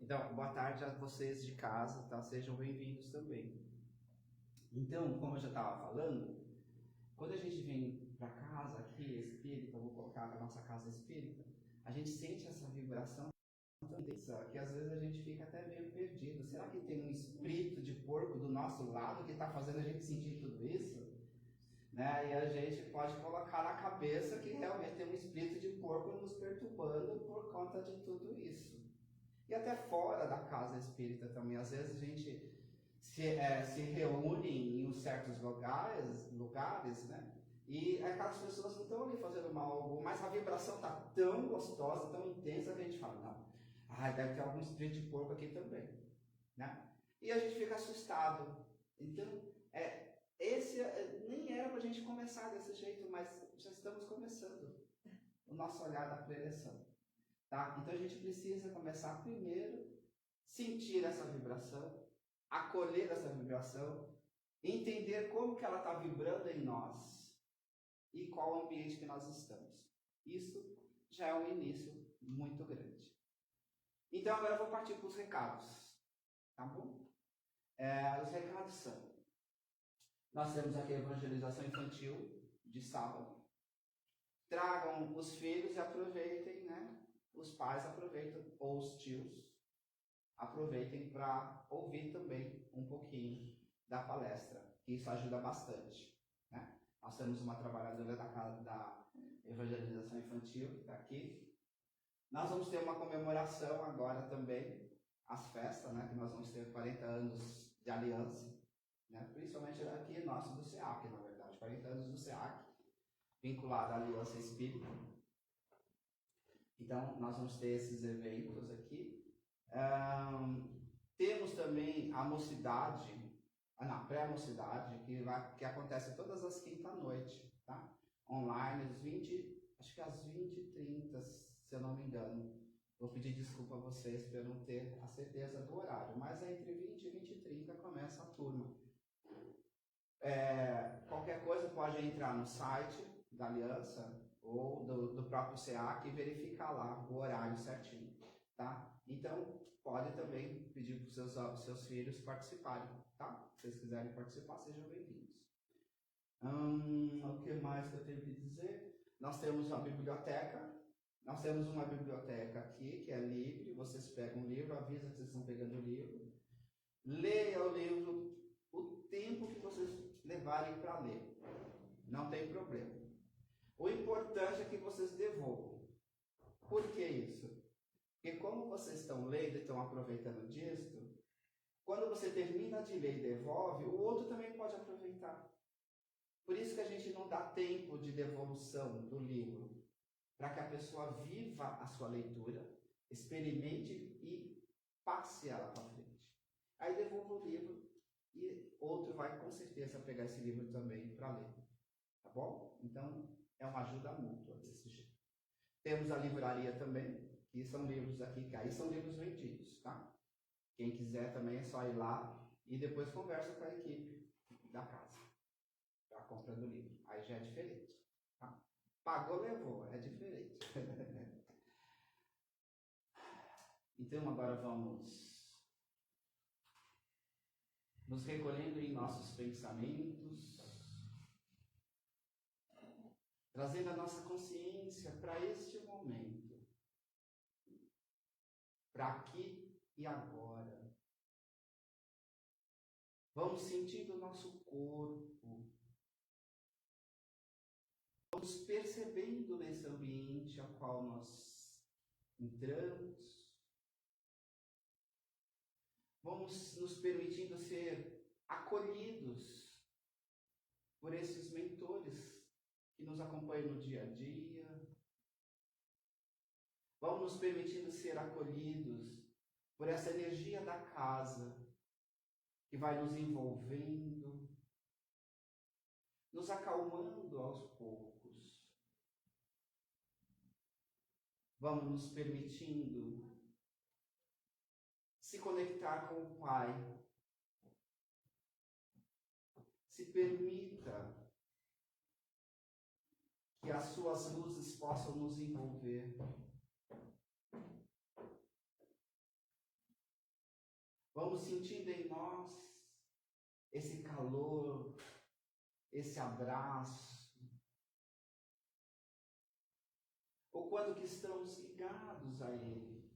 Então, boa tarde a vocês de casa, tá? Sejam bem-vindos também. Então, como eu já estava falando, quando a gente vem para casa aqui, espírita, vou colocar a nossa casa espírita, a gente sente essa vibração tão intensa que às vezes a gente fica até meio perdido. Será que tem um espírito de porco do nosso lado que está fazendo a gente sentir tudo isso? Né? E a gente pode colocar na cabeça que realmente tem um espírito de porco nos perturbando por conta de tudo isso. E até fora da casa espírita também, às vezes a gente se reúne em certos lugares, né? E aquelas pessoas não estão ali fazendo mal algum, mas a vibração está tão gostosa, tão intensa que a gente fala, não, deve ter algum espírito de porco aqui também, né? E a gente fica assustado. Então, nem era para a gente começar desse jeito, mas já estamos começando o nosso olhar da preleção. Tá? Então a gente precisa começar primeiro, sentir essa vibração, acolher essa vibração, entender como que ela está vibrando em nós e qual o ambiente que nós estamos. Isso já é um início muito grande. Então agora eu vou partir para os recados, tá bom? Os recados são: nós temos aqui a evangelização infantil de sábado. Tragam os filhos e aproveitem, né? Os pais aproveitam, ou os tios aproveitem para ouvir também um pouquinho da palestra, que isso ajuda bastante, né? Nós temos uma trabalhadora da casa da evangelização infantil que está aqui. Nós vamos ter uma comemoração agora também, as festas, né? Que nós vamos ter 40 anos de aliança, né? Principalmente aqui nosso do SEAC, na verdade, 40 anos do SEAC, vinculado à Aliança Espírita. Então, nós vamos ter esses eventos aqui. Temos também a mocidade, pré-mocidade, que acontece todas as quinta-noite, tá? Online, acho que às 20h30, se eu não me engano. Vou pedir desculpa a vocês por eu não ter a certeza do horário, mas é entre 20 e 20h30 começa a turma. Qualquer coisa pode entrar no site da Aliança ou do próprio SEAC e verificar lá o horário certinho, tá? Então, pode também pedir para os seus filhos participarem, tá? Se vocês quiserem participar, sejam bem-vindos. O que mais que eu tenho que dizer? Nós temos uma biblioteca. Nós temos uma biblioteca aqui, que é livre. Vocês pegam o livro, avisa que vocês estão pegando o livro. Leia o livro o tempo que vocês levarem para ler. Não tem problema. O importante é que vocês devolvam. Por que isso? Porque como vocês estão lendo e estão aproveitando disso, quando você termina de ler e devolve, o outro também pode aproveitar. Por isso que a gente não dá tempo de devolução do livro, para que a pessoa viva a sua leitura, experimente e passe ela para frente. Aí devolva o livro e outro vai com certeza pegar esse livro também para ler. Tá bom? Então, é uma ajuda mútua desse jeito. Temos a livraria também, que são livros aqui, que aí são livros vendidos, tá? Quem quiser também é só ir lá e depois conversa com a equipe da casa para a compra do livro. Aí já é diferente, tá? Pagou, levou, é diferente. Então agora vamos nos recolhendo em nossos pensamentos, trazendo a nossa consciência para este momento, para aqui e agora. Vamos sentindo o nosso corpo, vamos percebendo nesse ambiente ao qual nós entramos, vamos nos permitindo ser acolhidos por esses mentores que nos acompanham no dia a dia. Vamos nos permitindo ser acolhidos por essa energia da casa que vai nos envolvendo, nos acalmando aos poucos. Vamos nos permitindo se conectar com o Pai. Se permita que as suas luzes possam nos envolver. Vamos sentindo em nós esse calor, esse abraço. O quanto que estamos ligados a Ele.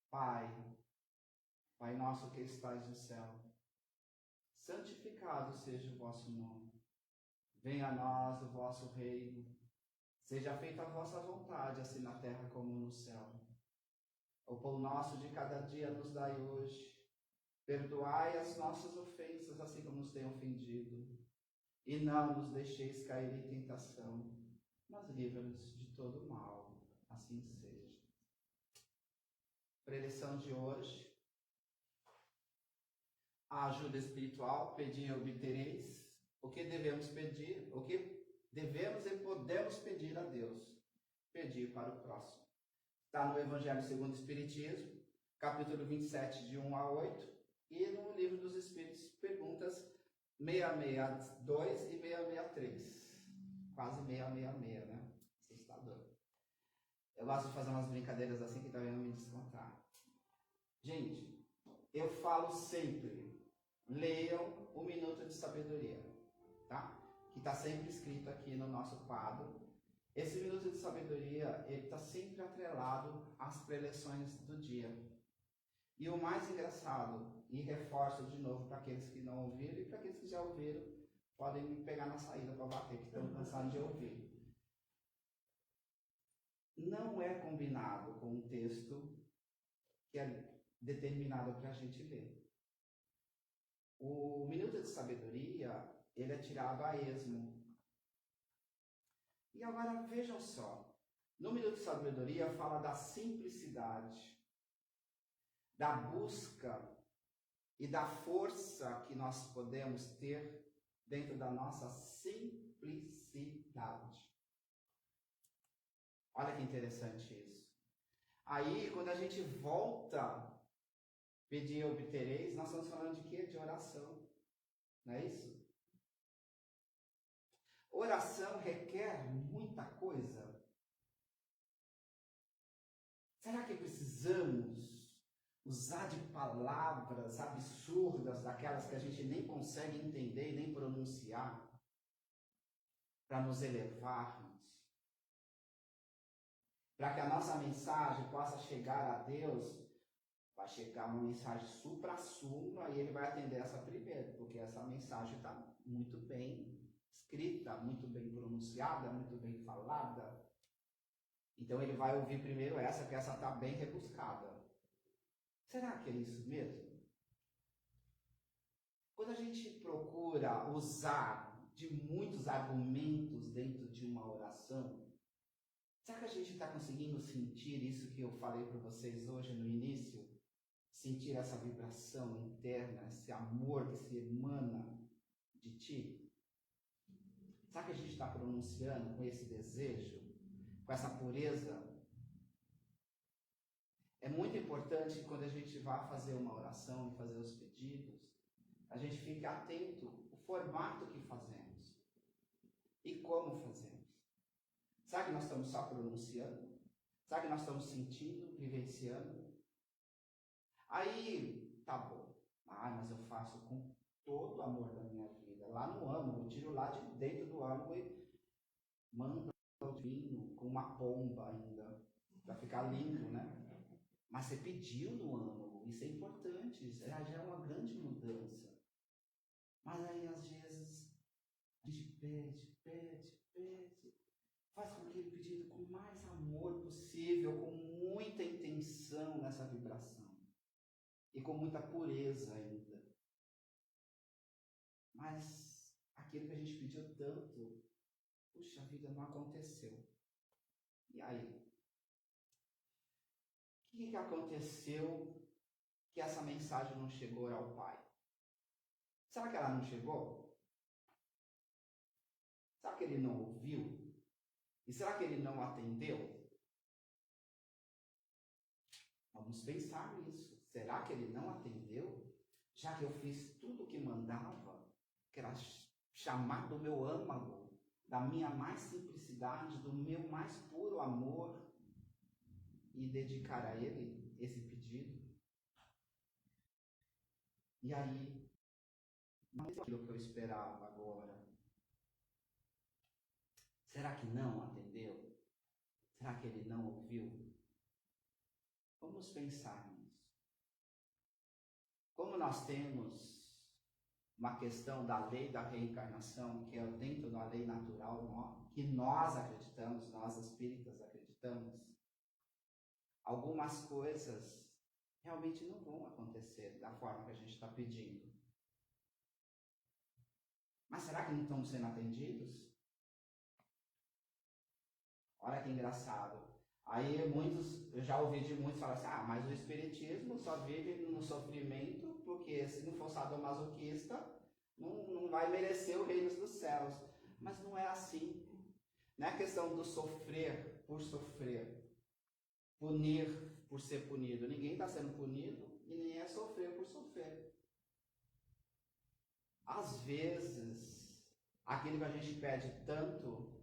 Pai, Pai nosso que estais no céu, santificado seja o vosso nome. Venha a nós o vosso reino. Seja feita a vossa vontade, assim na terra como no céu. O pão nosso de cada dia nos dai hoje. Perdoai as nossas ofensas, assim como nos tem ofendido. E não nos deixeis cair em tentação, mas livra-nos de todo mal. Assim seja. Preleção de hoje. A ajuda espiritual, pedi e obtereis. O que devemos pedir? O que devemos e podemos pedir a Deus? Pedir para o próximo. Está no Evangelho segundo o Espiritismo, capítulo 27, de 1 a 8, e no Livro dos Espíritos, perguntas 662 e 663. Quase 666, né? Assustador. Eu gosto de fazer umas brincadeiras assim que também não me descontar. Gente, eu falo sempre, leiam o Minuto de Sabedoria, tá? Que está sempre escrito aqui no nosso quadro. Esse Minuto de Sabedoria, ele está sempre atrelado às preleções do dia. E o mais engraçado, e reforço de novo para aqueles que não ouviram e para aqueles que já ouviram, podem me pegar na saída para bater, que estão cansados de ouvir. Não é combinado com um texto que é determinado para a gente ler. O Minuto de Sabedoria, ele é tirado a esmo. E agora vejam só, no Minuto de Sabedoria fala da simplicidade, da busca e da força que nós podemos ter dentro da nossa simplicidade. Olha que interessante isso. Aí, quando a gente volta, pedir e obtereis, nós estamos falando de quê? De oração. Não é isso? Oração requer muita coisa. Será que precisamos usar de palavras absurdas, daquelas que a gente nem consegue entender e nem pronunciar, para nos elevarmos? Para que a nossa mensagem possa chegar a Deus, vai chegar uma mensagem supra-sumo, aí ele vai atender essa primeiro, porque essa mensagem está muito bem escrita, muito bem pronunciada, muito bem falada. Então ele vai ouvir primeiro essa, que essa está bem rebuscada. Será que é isso mesmo? Quando a gente procura usar de muitos argumentos dentro de uma oração, será que a gente está conseguindo sentir isso que eu falei para vocês hoje no início? Sentir essa vibração interna, esse amor que se emana de ti? Será que a gente está pronunciando com esse desejo, com essa pureza? É muito importante quando a gente vai fazer uma oração e fazer os pedidos, a gente fique atento ao formato que fazemos e como fazemos. Será que nós estamos só pronunciando? Será que nós estamos sentindo, vivenciando? Aí, tá bom. Mas eu faço com todo o amor da minha vida. Lá no âmago, eu tiro lá de dentro do âmago e mando o vinho com uma pomba ainda, para ficar lindo, né? Mas você pediu no âmago, isso é importante, isso já é uma grande mudança. Mas aí, às vezes, a gente pede, faz com aquele pedido com o mais amor possível, com muita intenção nessa vibração. E com muita pureza ainda. Mas aquilo que a gente pediu tanto, puxa vida, não aconteceu. E aí? O que aconteceu que essa mensagem não chegou ao Pai? Será que ela não chegou? Será que ele não ouviu? E será que ele não atendeu? Vamos pensar nisso. Será que ele não atendeu? Já que eu fiz tudo o que mandava, que era chamar do meu âmago, da minha mais simplicidade, do meu mais puro amor e dedicar a Ele esse pedido? E aí, não é aquilo que eu esperava agora. Será que não atendeu? Será que Ele não ouviu? Vamos pensar nisso. Como nós temos uma questão da lei da reencarnação, que é dentro da lei natural, que nós acreditamos, nós espíritas acreditamos, algumas coisas realmente não vão acontecer da forma que a gente está pedindo. Mas será que não estão sendo atendidos? Olha que engraçado. Aí eu já ouvi de muitos falar assim, mas o espiritismo só vive no sofrimento, porque se não for sadomasoquista, não vai merecer o reino dos céus. Mas não é assim. Não é questão do sofrer por sofrer, punir por ser punido. Ninguém está sendo punido e nem é sofrer por sofrer. Às vezes, aquilo que a gente pede tanto,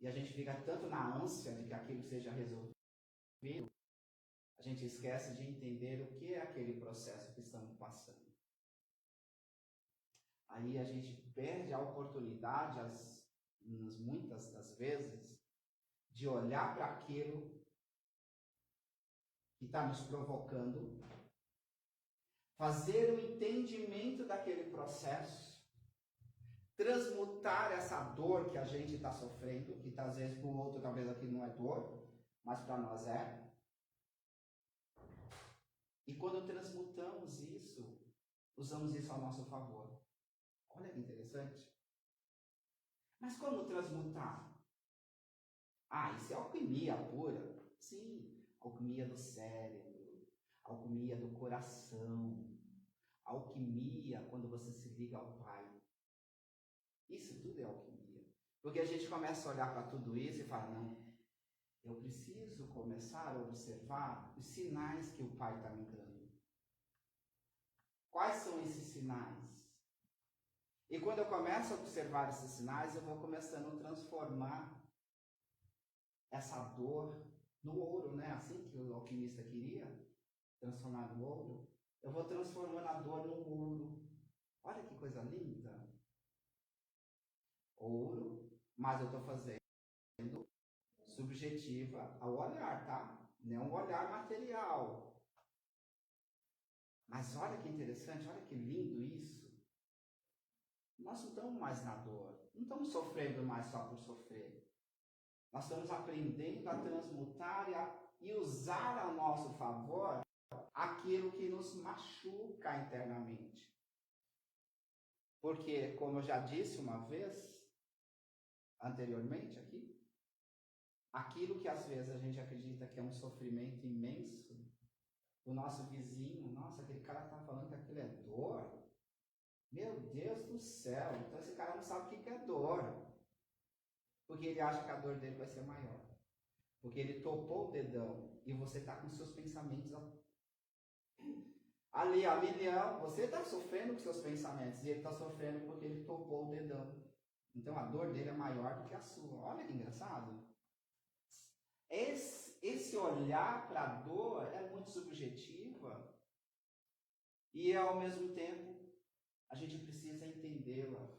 e a gente fica tanto na ânsia de que aquilo seja resolvido, a gente esquece de entender o que é aquele processo que estamos passando. Aí a gente perde a oportunidade, muitas das vezes, de olhar para aquilo que está nos provocando, fazer o entendimento daquele processo, transmutar essa dor que a gente está sofrendo, que às vezes para o outro talvez aquilo não é dor, mas para nós é. E quando transmutamos isso, usamos isso ao nosso favor. Olha que interessante. Mas como transmutar? Isso é alquimia pura. Sim, alquimia do cérebro, alquimia do coração, alquimia quando você se liga ao Pai. Isso tudo é alquimia. Porque a gente começa a olhar para tudo isso e fala, não, eu preciso começar a observar os sinais que o Pai está me dando. Quais são esses sinais? E quando eu começo a observar esses sinais, eu vou começando a transformar essa dor no ouro, né? Assim que o alquimista queria transformar no ouro, eu vou transformando a dor no ouro. Olha que coisa linda! Ouro, mas eu estou fazendo subjetiva ao olhar, tá? Não é um olhar material. Mas olha que interessante, olha que lindo isso. Nós não estamos mais na dor, não estamos sofrendo mais só por sofrer. Nós estamos aprendendo a transmutar e usar a nosso favor aquilo que nos machuca internamente. Porque, como eu já disse uma vez, anteriormente aqui, aquilo que às vezes a gente acredita que é um sofrimento imenso, o nosso vizinho, nossa, aquele cara está falando que aquilo é dor. Meu Deus do céu, então esse cara não sabe o que é dor. Porque ele acha que a dor dele vai ser maior. Porque ele topou o dedão e você está com seus pensamentos ali a milhão. Você está sofrendo com seus pensamentos e ele está sofrendo porque ele topou o dedão. Então a dor dele é maior do que a sua. Olha que engraçado. Esse olhar para a dor é muito subjetiva e ao mesmo tempo a gente precisa entendê-la.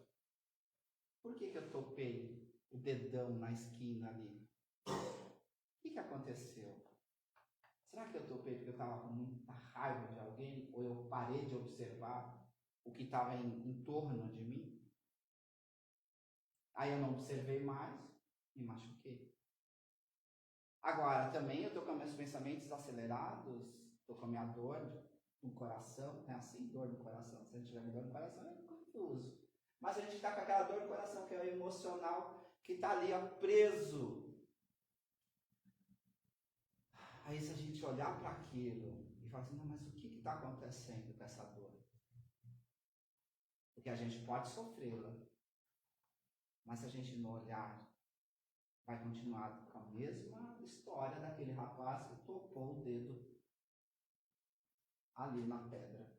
Por que eu topei o dedão na esquina ali? O que aconteceu? Será que eu topei porque eu estava com muita raiva de alguém? Ou eu parei de observar o que estava em torno de mim? Aí eu não observei mais, me machuquei. Agora, também eu estou com meus pensamentos acelerados, estou com a minha dor no coração, é assim, dor no coração. Se a gente tiver dor no coração, é confuso. Mas a gente está com aquela dor no coração, que é o emocional, que está ali preso. Aí se a gente olhar para aquilo e falar assim, não, mas o que está acontecendo com essa dor? Porque a gente pode sofrê-la, mas se a gente não olhar, vai continuar com a mesma história daquele rapaz que topou o dedo ali na pedra.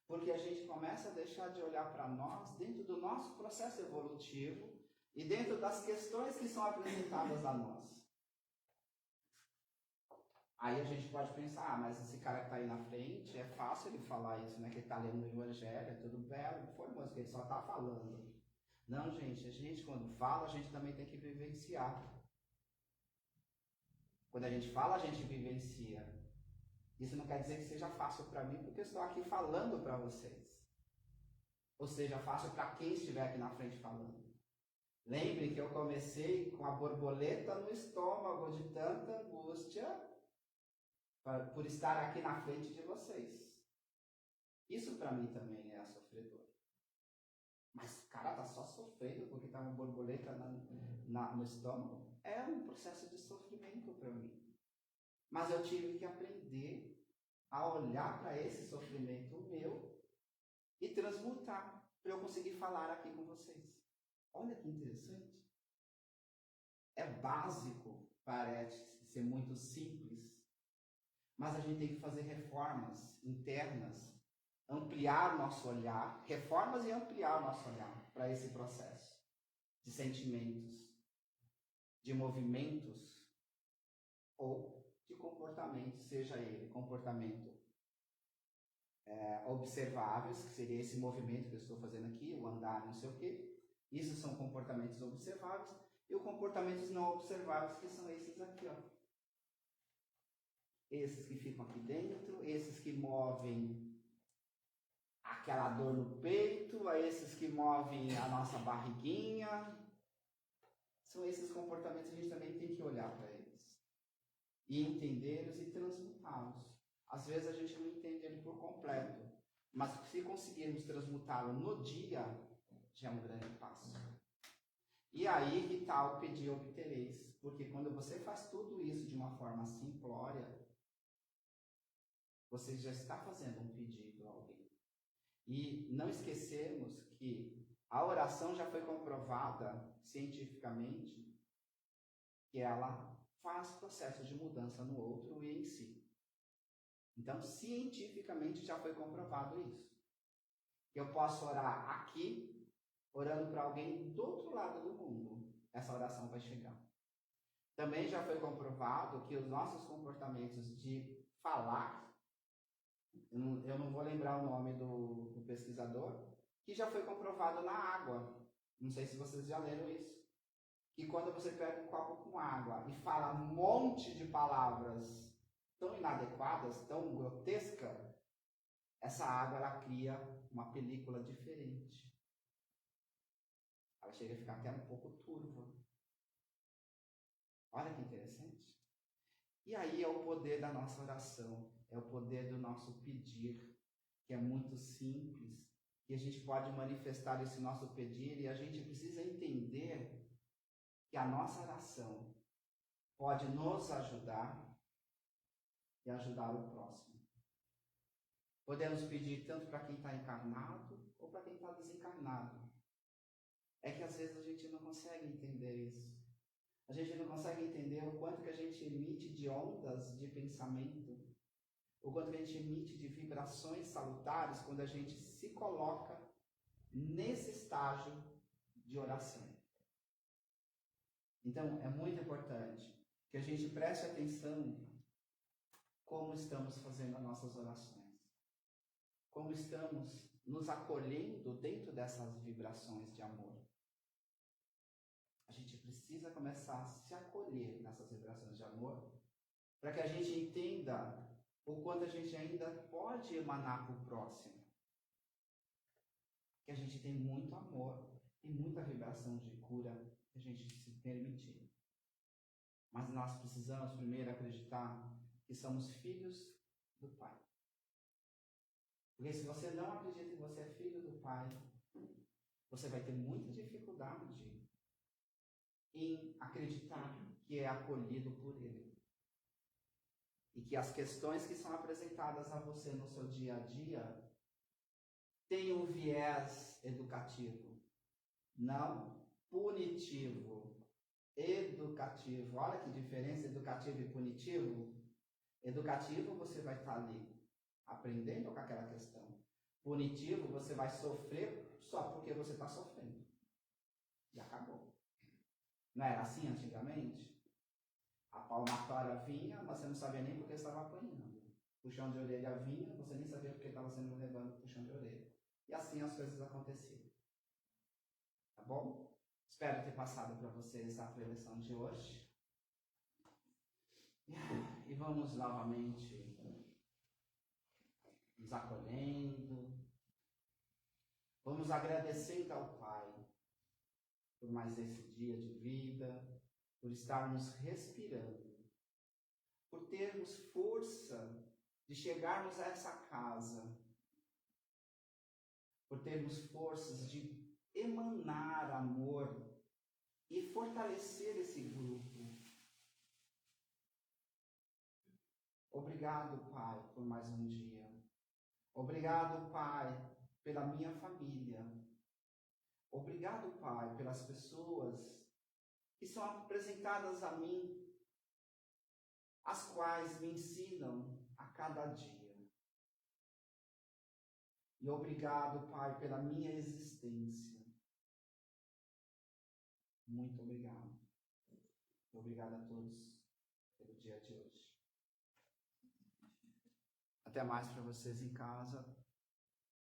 Porque a gente começa a deixar de olhar para nós dentro do nosso processo evolutivo e dentro das questões que são apresentadas a nós. Aí a gente pode pensar, mas esse cara que está aí na frente, é fácil ele falar isso, né? Que ele está lendo o Evangelho, é tudo belo, formoso, que ele só está falando. Não, gente, a gente quando fala, a gente também tem que vivenciar. Quando a gente fala, a gente vivencia. Isso não quer dizer que seja fácil para mim, porque eu estou aqui falando para vocês. Ou seja, fácil para quem estiver aqui na frente falando. Lembrem que eu comecei com a borboleta no estômago de tanta angústia por estar aqui na frente de vocês. Isso para mim também é sofredor. Mas o cara tá só sofrendo porque tá uma borboleta no estômago. É um processo de sofrimento para mim. Mas eu tive que aprender a olhar para esse sofrimento meu e transmutar para eu conseguir falar aqui com vocês. Olha que interessante. É básico, parece ser muito simples, mas a gente tem que fazer reformas internas, ampliar o nosso olhar, reformas e ampliar o nosso olhar para esse processo de sentimentos, de movimentos ou de comportamento, seja ele comportamento observáveis, que seria esse movimento que eu estou fazendo aqui, o andar, não sei o quê. Isso são comportamentos observáveis. E os comportamentos não observáveis, que são esses aqui, ó. Esses que ficam aqui dentro, esses que movem aquela dor no peito, esses que movem a nossa barriguinha. São esses comportamentos que a gente também tem que olhar para eles. E entendê-los e transmutá-los. Às vezes a gente não entende ele por completo, mas se conseguirmos transmutá-lo no dia, já é um grande passo. E aí que tal o pedir obtereis? Porque quando você faz tudo isso de uma forma simplória, você já está fazendo um pedido a alguém. E não esquecermos que a oração já foi comprovada cientificamente que ela faz processo de mudança no outro e em si. Então, cientificamente já foi comprovado isso. Eu posso orar aqui, orando para alguém do outro lado do mundo. Essa oração vai chegar. Também já foi comprovado que os nossos comportamentos de falar, eu não vou lembrar o nome do pesquisador, que já foi comprovado na água. Não sei se vocês já leram isso. Que quando você pega um copo com água e fala um monte de palavras tão inadequadas, tão grotescas, essa água ela cria uma película diferente. Ela chega a ficar até um pouco turva. Olha que interessante. E aí é o poder da nossa oração, é o poder do nosso pedir, que é muito simples, que a gente pode manifestar esse nosso pedir e a gente precisa entender que a nossa oração pode nos ajudar e ajudar o próximo. Podemos pedir tanto para quem está encarnado ou para quem está desencarnado. É que às vezes a gente não consegue entender isso. A gente não consegue entender o quanto que a gente emite de ondas de pensamento, o quanto que a gente emite de vibrações salutares quando a gente se coloca nesse estágio de oração. Então, é muito importante que a gente preste atenção como estamos fazendo as nossas orações, como estamos nos acolhendo dentro dessas vibrações de amor. A gente precisa começar a se acolher nessas vibrações de amor para que a gente entenda o quanto a gente ainda pode emanar para o próximo. Que a gente tem muito amor e muita vibração de cura que a gente se permitir. Mas nós precisamos primeiro acreditar que somos filhos do Pai. Porque se você não acredita que você é filho do Pai, você vai ter muita dificuldade em acreditar que é acolhido por Ele. E que as questões que são apresentadas a você no seu dia a dia têm um viés educativo, não punitivo. Educativo. Olha que diferença, educativo e punitivo. Educativo, você vai estar ali aprendendo com aquela questão. punitivo, você vai sofrer só porque você está sofrendo. E acabou. Não era assim antigamente? A palmatória vinha, mas você não sabia nem porque estava apanhando. Puxão de orelha vinha, você nem sabia porque estava sendo levando puxão de orelha. E assim as coisas aconteciam. Tá bom? Espero ter passado para vocês a preleção de hoje. E vamos novamente nos acolhendo. Vamos agradecendo ao Pai por mais esse dia de vida, por estarmos respirando, por termos força de chegarmos a essa casa, por termos forças de emanar amor e fortalecer esse grupo. Obrigado, Pai, por mais um dia. Obrigado, Pai, pela minha família. Obrigado, Pai, pelas pessoas que são apresentadas a mim, as quais me ensinam a cada dia. E obrigado, Pai, pela minha existência. Muito obrigado. Obrigado a todos pelo dia de hoje. Até mais para vocês em casa.